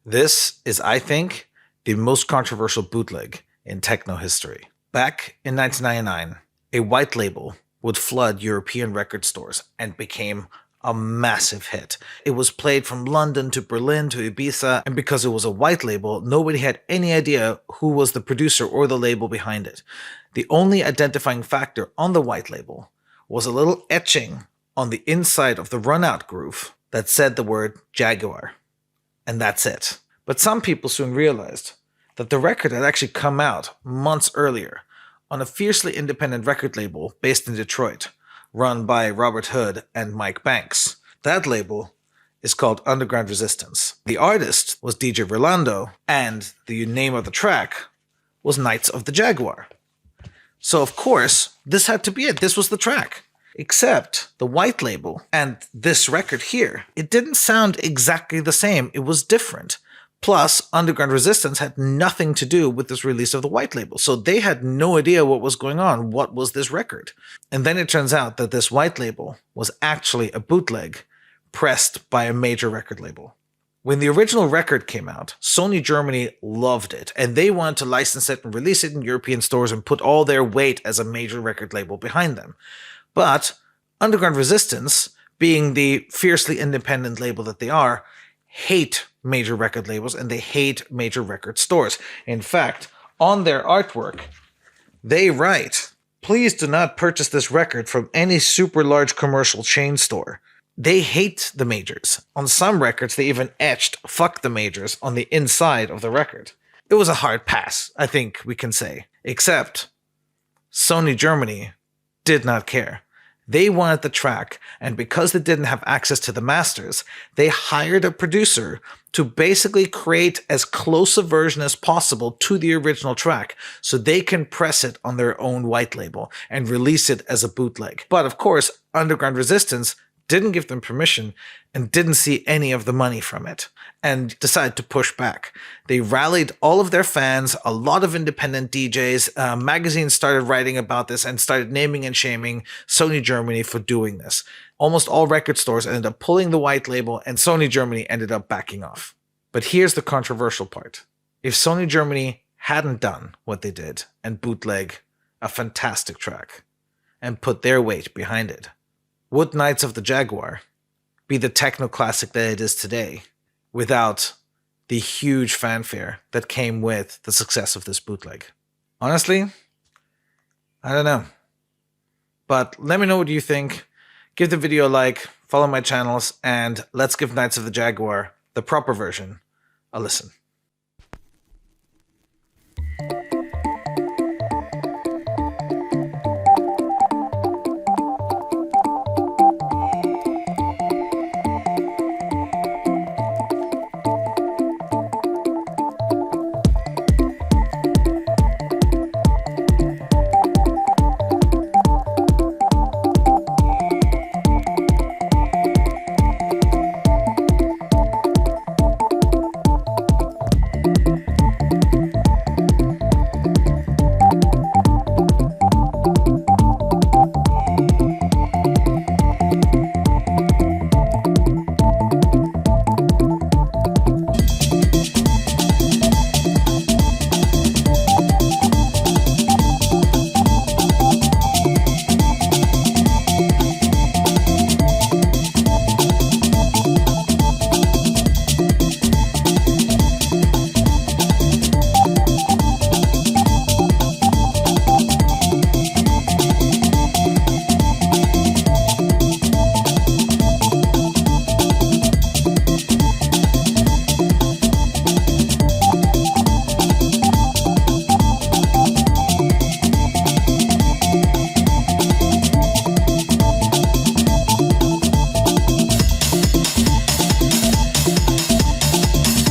This is, I think, the most controversial bootleg in techno history. Back in 1999, a white label would flood European record stores and became a massive hit. It was played from London to Berlin to Ibiza, and because it was a white label, nobody had any idea who was the producer or the label behind it. The only identifying factor on the white label was a little etching on the inside of the run-out groove that said the word Jaguar. And that's it. But some people soon realized that the record had actually come out months earlier on a fiercely independent record label based in Detroit, run by Robert Hood and Mike Banks. That label is called Underground Resistance. The artist was DJ Rolando, and the name of the track was Knights of the Jaguar. So of course, this had to be it. This was the track. Except the white label and this record here, it didn't sound exactly the same. It was different. Plus, Underground Resistance had nothing to do with this release of the white label. So they had no idea what was going on. What was this record? And then it turns out that this white label was actually a bootleg pressed by a major record label. When the original record came out, Sony Germany loved it, and they wanted to license it and release it in European stores and put all their weight as a major record label behind them. But Underground Resistance, being the fiercely independent label that they are, hate major record labels and they hate major record stores. In fact, on their artwork, they write, "Please do not purchase this record from any super large commercial chain store." They hate the majors. On some records, they even etched "fuck the majors" on the inside of the record. It was a hard pass, I think we can say. Except Sony Germany did not care. They wanted the track, and because they didn't have access to the masters, they hired a producer to basically create as close a version as possible to the original track so they can press it on their own white label and release it as a bootleg. But of course, Underground Resistance didn't give them permission and didn't see any of the money from it and decided to push back. They rallied all of their fans, a lot of independent DJs, magazines started writing about this and started naming and shaming Sony Germany for doing this. Almost all record stores ended up pulling the white label and Sony Germany ended up backing off. But here's the controversial part. If Sony Germany hadn't done what they did and bootleg a fantastic track and put their weight behind it, would Knights of the Jaguar be the techno classic that it is today without the huge fanfare that came with the success of this bootleg? Honestly, I don't know. But let me know what you think. Give the video a like, follow my channels, and let's give Knights of the Jaguar, the proper version, a listen.